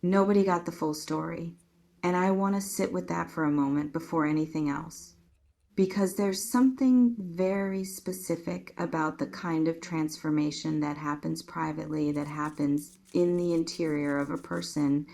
Nobody got the full story. And I want to sit with that for a moment before anything else. Because there's something very specific about the kind of transformation that happens privately, that happens in the interior of a person,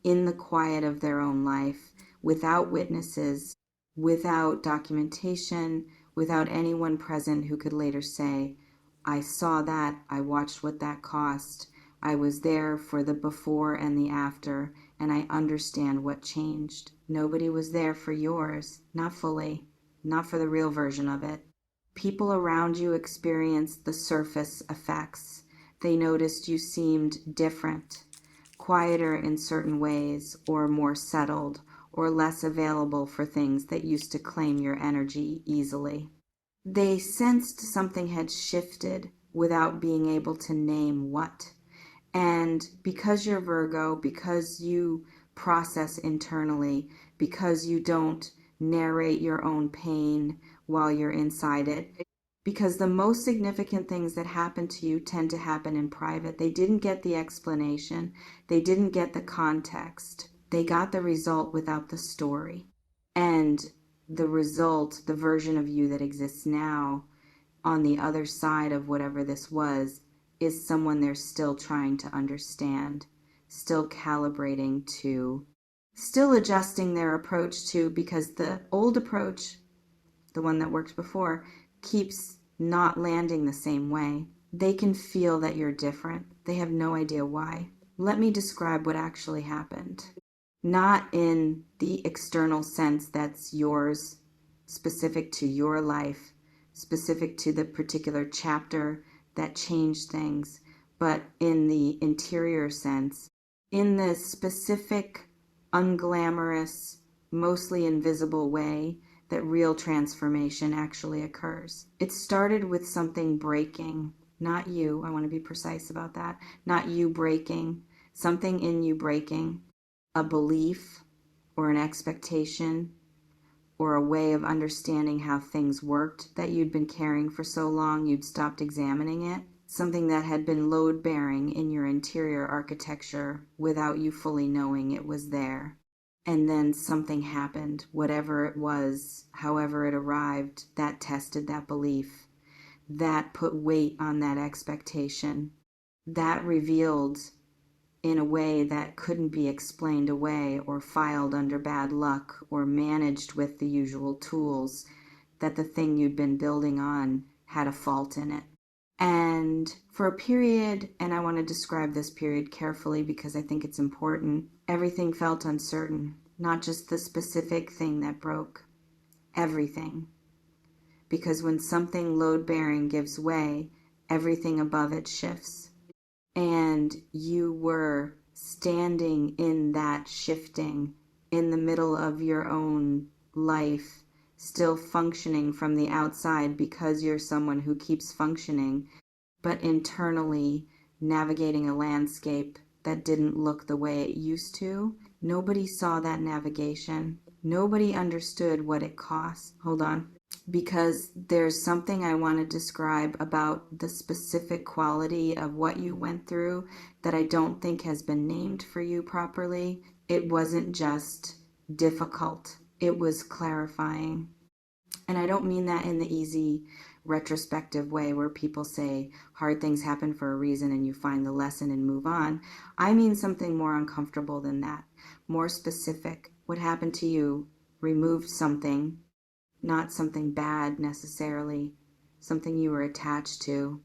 in the quiet of their own life, without witnesses, without documentation, without anyone present who could later say, I saw that, I watched what that cost, I was there for the before and the after, and I understand what changed. Nobody was there for yours, not fully, not for the real version of it. People around you experienced the surface effects. They noticed you seemed different, quieter in certain ways, or more settled, or less available for things that used to claim your energy easily. They sensed something had shifted without being able to name what. And because you're Virgo, because you process internally, because you don't narrate your own pain while you're inside it, because the most significant things that happen to you tend to happen in private. They didn't get the explanation, they didn't get the context. They got the result without the story. And the result, the version of you that exists now on the other side of whatever this was, is someone they're still trying to understand, still calibrating to, still adjusting their approach to, because the old approach, the one that worked before, keeps not landing the same way. They can feel that you're different. They have no idea why. Let me describe what actually happened. Not in the external sense that's yours, specific to your life, specific to the particular chapter that changed things, but in the interior sense, in the specific, unglamorous, mostly invisible way that real transformation actually occurs. It started with something breaking, not you, I want to be precise about that, not you breaking, something in you breaking, a belief or an expectation or a way of understanding how things worked that you'd been carrying for so long you'd stopped examining it, something that had been load bearing in your interior architecture without you fully knowing it was there. And then something happened, whatever it was, however it arrived, that tested that belief, that put weight on that expectation, that revealed in a way that couldn't be explained away or filed under bad luck or managed with the usual tools, that the thing you'd been building on had a fault in it. And for a period, and I want to describe this period carefully because I think it's important, everything felt uncertain, not just the specific thing that broke, everything. Because when something load-bearing gives way, everything above it shifts. And you were standing in that shifting in the middle of your own life, still functioning from the outside because you're someone who keeps functioning, but internally navigating a landscape that didn't look the way it used to. Nobody saw that navigation. Nobody understood what it cost. Hold on. Because there's something I want to describe about the specific quality of what you went through that I don't think has been named for you properly. It wasn't just difficult, it was clarifying. And I don't mean that in the easy retrospective way where people say hard things happen for a reason and you find the lesson and move on. I mean something more uncomfortable than that, more specific. What happened to you removed something, not something bad necessarily, something you were attached to,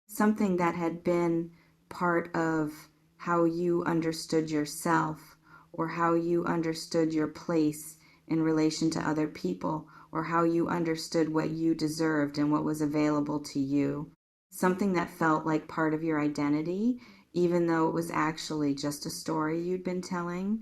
something that had been part of how you understood yourself or how you understood your place in relation to other people or how you understood what you deserved and what was available to you. Something that felt like part of your identity, even though it was actually just a story you'd been telling,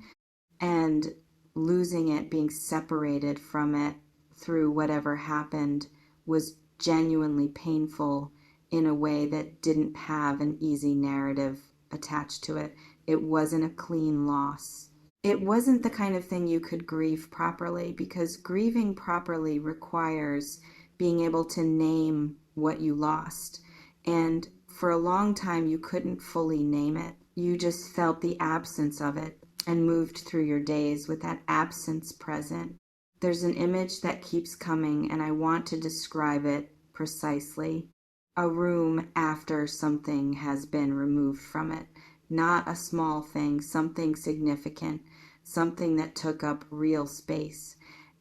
and losing it, being separated from it through whatever happened, was genuinely painful in a way that didn't have an easy narrative attached to it. It wasn't a clean loss. It wasn't the kind of thing you could grieve properly, because grieving properly requires being able to name what you lost. And For a long time, you couldn't fully name it. You just felt the absence of it and moved through your days with that absence present. There's an image that keeps coming, and I want to describe it precisely. A room after something has been removed from it. Not a small thing, something significant, something that took up real space.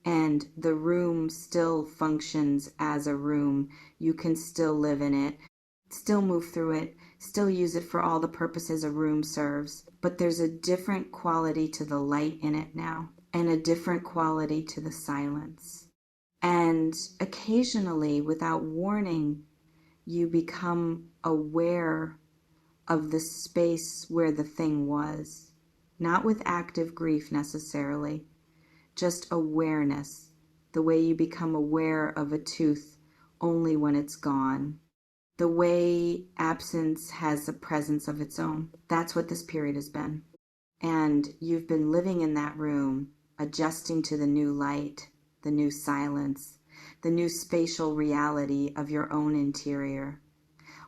And the room still functions as a room. You can still live in it, still move through it, still use it for all the purposes a room serves. But there's a different quality to the light in it now, and a different quality to the silence. And occasionally, without warning, you become aware of the space where the thing was. Not with active grief necessarily, just awareness, the way you become aware of a tooth only when it's gone. The way absence has a presence of its own. That's what this period has been. And you've been living in that room, adjusting to the new light, the new silence, the new spatial reality of your own interior,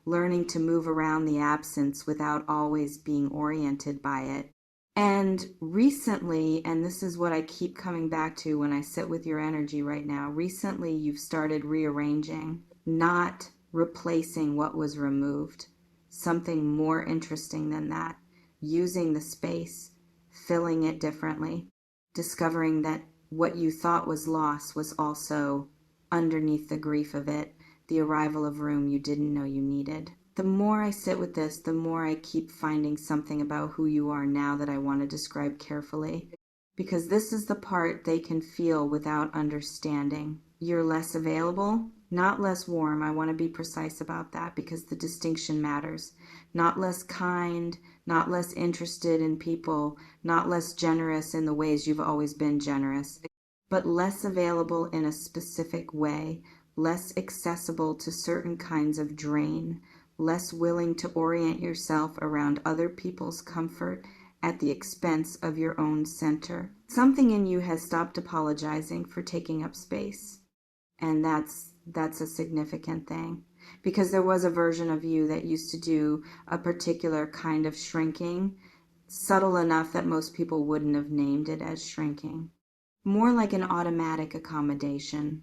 learning to move around the absence without always being oriented by it. And recently, and this is what I keep coming back to when I sit with your energy right now, recently you've started rearranging, not replacing what was removed. Something more interesting than that. Using the space, filling it differently, discovering that what you thought was lost was also underneath the grief of it, the arrival of room you didn't know you needed. The more I sit with this, the more I keep finding something about who you are now that I want to describe carefully, because this is the part they can feel without understanding. You're less available, not less warm. I want to be precise about that because the distinction matters. Not less kind, not less interested in people, not less generous in the ways you've always been generous, but less available in a specific way, less accessible to certain kinds of drain, less willing to orient yourself around other people's comfort at the expense of your own center. Something in you has stopped apologizing for taking up space. And that's a significant thing, because there was a version of you that used to do a particular kind of shrinking, subtle enough that most people wouldn't have named it as shrinking. More like an automatic accommodation,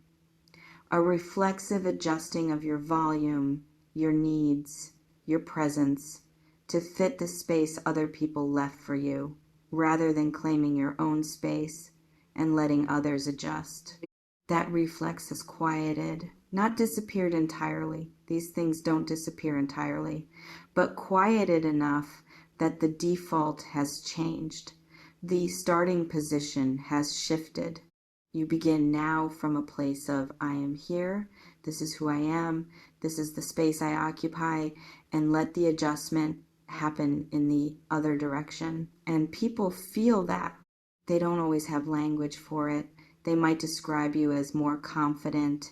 a reflexive adjusting of your volume, your needs, your presence, to fit the space other people left for you, rather than claiming your own space and letting others adjust. That reflex has quieted, not disappeared entirely. These things don't disappear entirely, but quieted enough that the default has changed. The starting position has shifted. You begin now from a place of, I am here, this is who I am, this is the space I occupy, and let the adjustment happen in the other direction. And people feel that. They don't always have language for it. They might describe you as more confident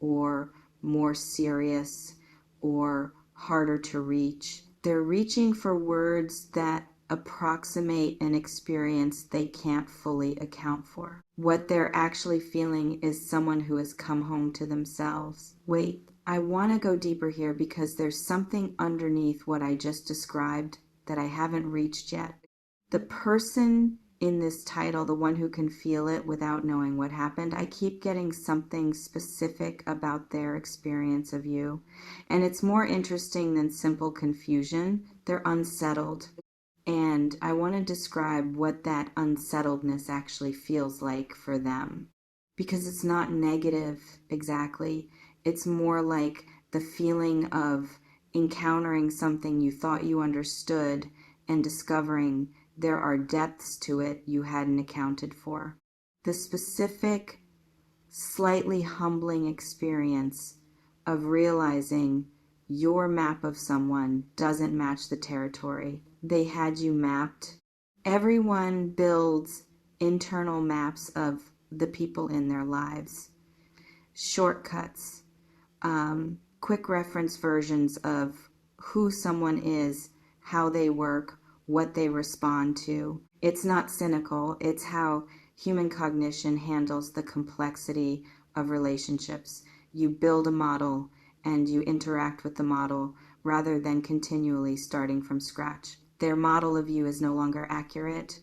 or more serious or harder to reach. They're reaching for words that approximate an experience they can't fully account for. What they're actually feeling is someone who has come home to themselves. Wait, I want to go deeper here because there's something underneath what I just described that I haven't reached yet. The person in this title, the one who can feel it without knowing what happened, I keep getting something specific about their experience of you. And it's more interesting than simple confusion. They're unsettled. And I want to describe what that unsettledness actually feels like for them. Because it's not negative exactly. It's more like the feeling of encountering something you thought you understood and discovering there are depths to it you hadn't accounted for. The specific, slightly humbling experience of realizing your map of someone doesn't match the territory. They had you mapped. Everyone builds internal maps of the people in their lives. Shortcuts, quick reference versions of who someone is, how they work, what they respond to. It's not cynical. It's how human cognition handles the complexity of relationships. You build a model and you interact with the model, rather than continually starting from scratch. Their model of you is no longer accurate.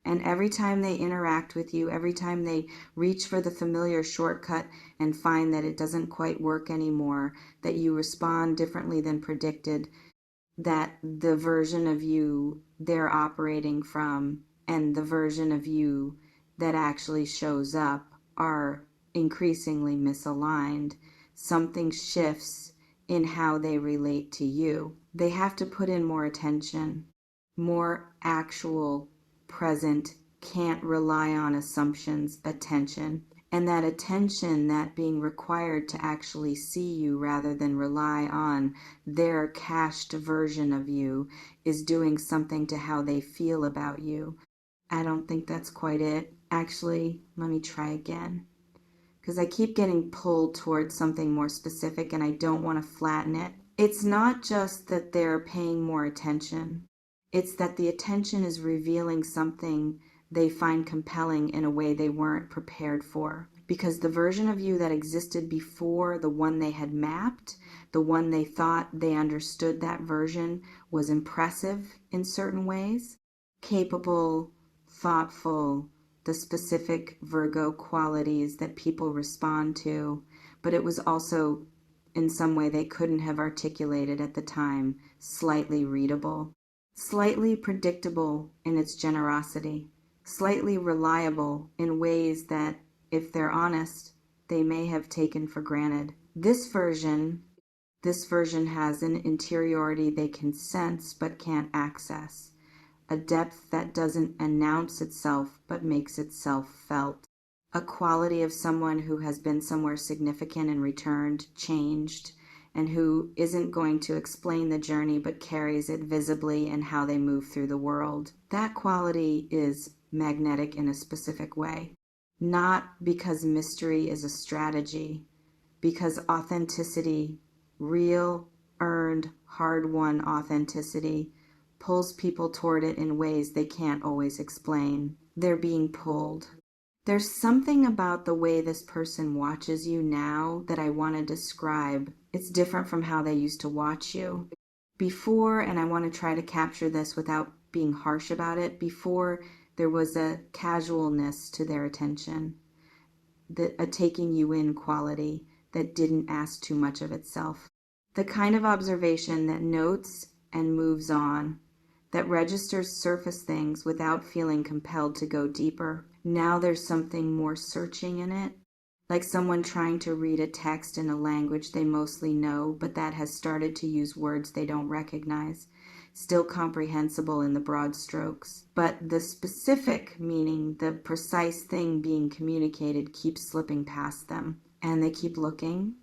And every time they interact with you, every time they reach for the familiar shortcut and find that it doesn't quite work anymore, that you respond differently than predicted, that the version of you they're operating from and the version of you that actually shows up are increasingly misaligned. Something shifts in how they relate to you. They have to put in more attention, more actual, present, can't rely on assumptions, attention. And that attention, that being required to actually see you rather than rely on their cached version of you, is doing something to how they feel about you. I don't think that's quite it. Actually, let me try again. Because I keep getting pulled towards something more specific and I don't want to flatten it. It's not just that they're paying more attention. It's that the attention is revealing something they find compelling in a way they weren't prepared for. Because the version of you that existed before, the one they had mapped, the one they thought they understood, that version was impressive in certain ways, capable, thoughtful, the specific Virgo qualities that people respond to, but it was also, in some way they couldn't have articulated at the time, slightly readable, slightly predictable in its generosity, slightly reliable in ways that, if they're honest, they may have taken for granted. This version has an interiority they can sense but can't access, a depth that doesn't announce itself but makes itself felt, a quality of someone who has been somewhere significant and returned, changed, and who isn't going to explain the journey but carries it visibly in how they move through the world. That quality is magnetic in a specific way, not because mystery is a strategy, because authenticity, real, earned, hard-won authenticity, pulls people toward it in ways they can't always explain. They're being pulled. There's something about the way this person watches you now that I want to describe. It's different from how they used to watch you. Before, and I want to try to capture this without being harsh about it, before there was a casualness to their attention, a taking you in quality that didn't ask too much of itself. The kind of observation that notes and moves on, that registers surface things without feeling compelled to go deeper. Now there's something more searching in it, like someone trying to read a text in a language they mostly know, but that has started to use words they don't recognize, still comprehensible in the broad strokes. But the specific meaning, the precise thing being communicated, keeps slipping past them. And they keep looking,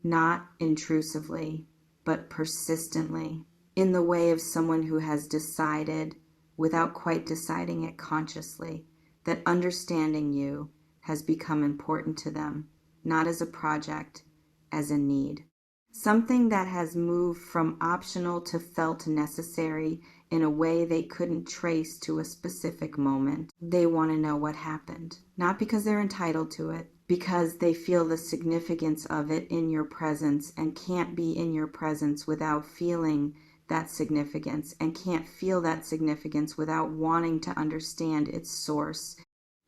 not intrusively, but persistently, in the way of someone who has decided, without quite deciding it consciously, that understanding you has become important to them, not as a project, as a need. Something that has moved from optional to felt necessary in a way they couldn't trace to a specific moment. They want to know what happened, not because they're entitled to it, because they feel the significance of it in your presence and can't be in your presence without feeling that significance, and can't feel that significance without wanting to understand its source.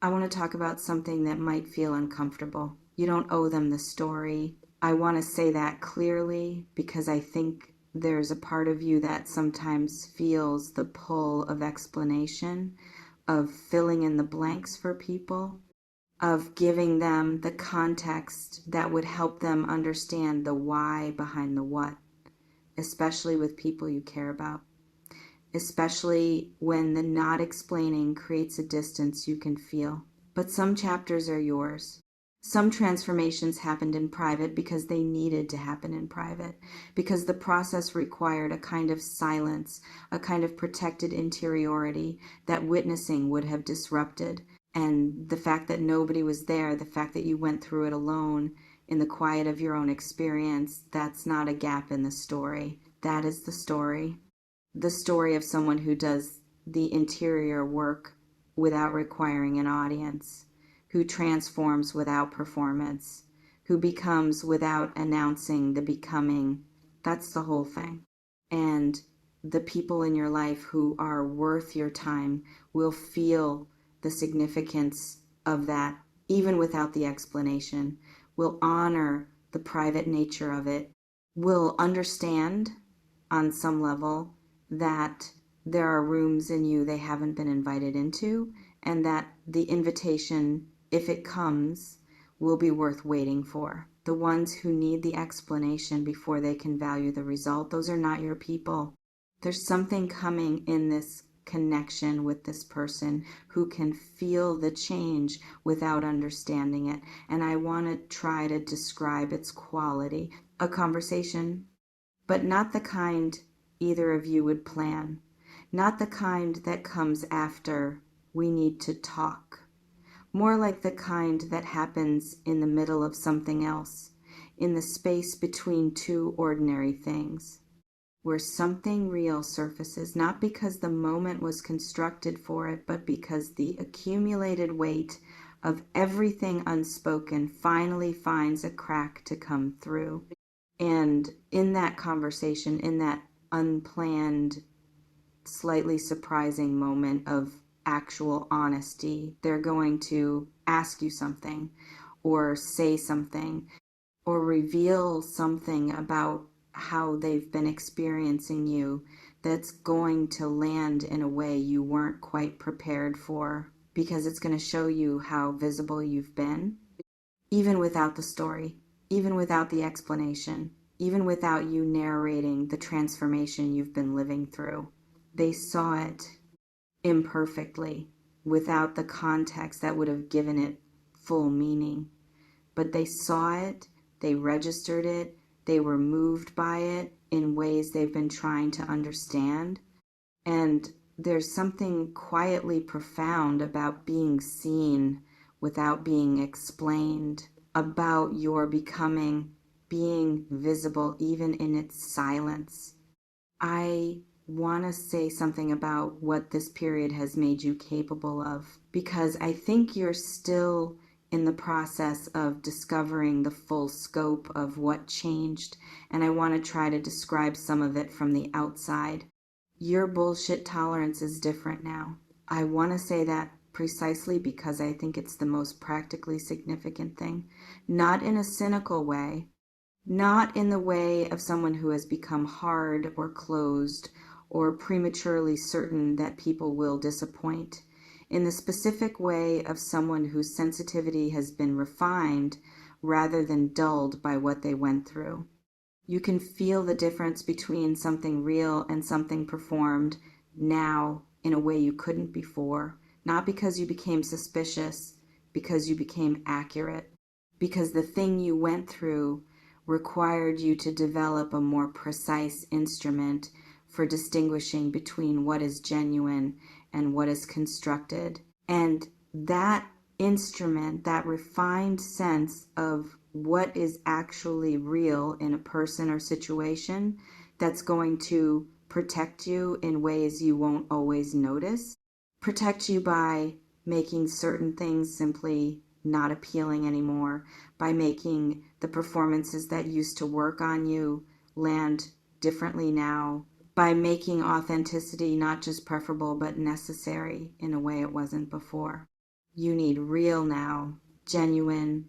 I want to talk about something that might feel uncomfortable. You don't owe them the story. I want to say that clearly because I think there's a part of you that sometimes feels the pull of explanation, of filling in the blanks for people, of giving them the context that would help them understand the why behind the what, especially with people you care about, especially when the not explaining creates a distance you can feel. But some chapters are yours. Some transformations happened in private because they needed to happen in private, because the process required a kind of silence, a kind of protected interiority that witnessing would have disrupted. And the fact that nobody was there, the fact that you went through it alone in the quiet of your own experience, that's not a gap in the story. That is the story. The story of someone who does the interior work without requiring an audience, who transforms without performance, who becomes without announcing the becoming. That's the whole thing. and the people in your life who are worth your time will feel the significance of that, even without the explanation, will honor the private nature of it, will understand on some level that there are rooms in you they haven't been invited into, and that the invitation, if it comes, will be worth waiting for. The ones who need the explanation before they can value the result, those are not your people. There's something coming in this connection with this person who can feel the change without understanding it. And I want to try to describe its quality. A conversation, but not the kind either of you would plan. Not the kind that comes after we need to talk. More like the kind that happens in the middle of something else, in the space between two ordinary things, where something real surfaces, not because the moment was constructed for it, but because the accumulated weight of everything unspoken finally finds a crack to come through. And in that conversation, in that unplanned, slightly surprising moment of actual honesty, they're going to ask you something or say something or reveal something about how they've been experiencing you that's going to land in a way you weren't quite prepared for, because it's going to show you how visible you've been, even without the story, even without the explanation, even without you narrating the transformation you've been living through. They saw it imperfectly, without the context that would have given it full meaning. But they saw it, they registered it, they were moved by it in ways they've been trying to understand. And there's something quietly profound about being seen without being explained, about your becoming, being visible even in its silence. I want to say something about what this period has made you capable of, because I think you're still in the process of discovering the full scope of what changed, and I want to try to describe some of it from the outside. Your bullshit tolerance is different now. I want to say that precisely because I think it's the most practically significant thing. Not in a cynical way, not in the way of someone who has become hard or closed or prematurely certain that people will disappoint. In the specific way of someone whose sensitivity has been refined rather than dulled by what they went through. You can feel the difference between something real and something performed now in a way you couldn't before. Not because you became suspicious, because you became accurate. Because the thing you went through required you to develop a more precise instrument for distinguishing between what is genuine and what is constructed. And that instrument, that refined sense of what is actually real in a person or situation, that's going to protect you in ways you won't always notice. Protect you by making certain things simply not appealing anymore, by making the performances that used to work on you land differently now, by making authenticity not just preferable but necessary in a way it wasn't before. You need real now, genuine,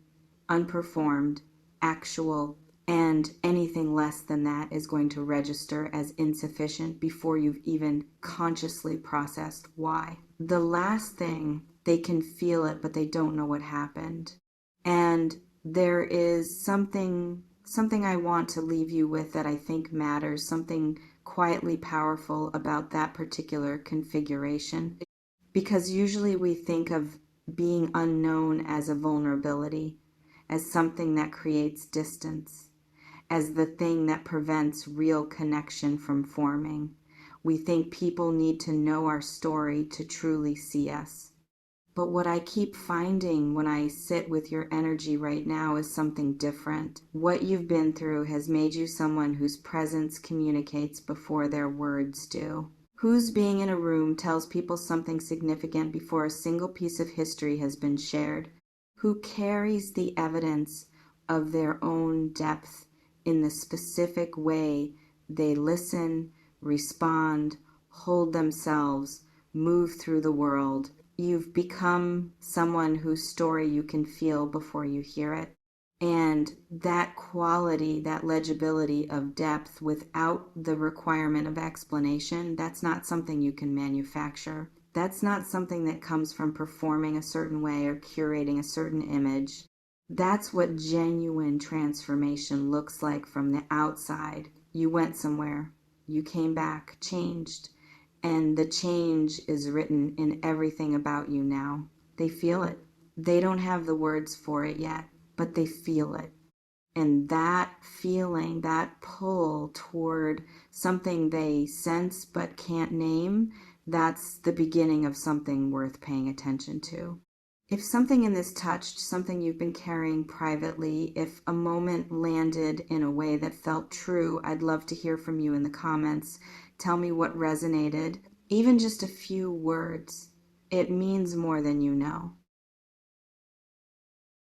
unperformed, actual, and anything less than that is going to register as insufficient before you've even consciously processed why. The last thing, they can feel it, but they don't know what happened. And there is something I want to leave you with that I think matters, something quietly powerful about that particular configuration. Because usually we think of being unknown as a vulnerability, as something that creates distance, as the thing that prevents real connection from forming. We think people need to know our story to truly see us. But what I keep finding when I sit with your energy right now is something different. What you've been through has made you someone whose presence communicates before their words do. Whose being in a room tells people something significant before a single piece of history has been shared. Who carries the evidence of their own depth in the specific way They listen, respond, hold themselves, move through the world. You've become someone whose story you can feel before you hear it. And that quality, that legibility of depth without the requirement of explanation, that's not something you can manufacture. That's not something that comes from performing a certain way or curating a certain image. That's what genuine transformation looks like from the outside. You went somewhere, you came back, changed, and the change is written in everything about you now. They feel it. They don't have the words for it yet, but they feel it. And that feeling, that pull toward something they sense but can't name, that's the beginning of something worth paying attention to. If something in this touched something you've been carrying privately, if a moment landed in a way that felt true, I'd love to hear from you in the comments. Tell me what resonated, even just a few words. It means more than you know.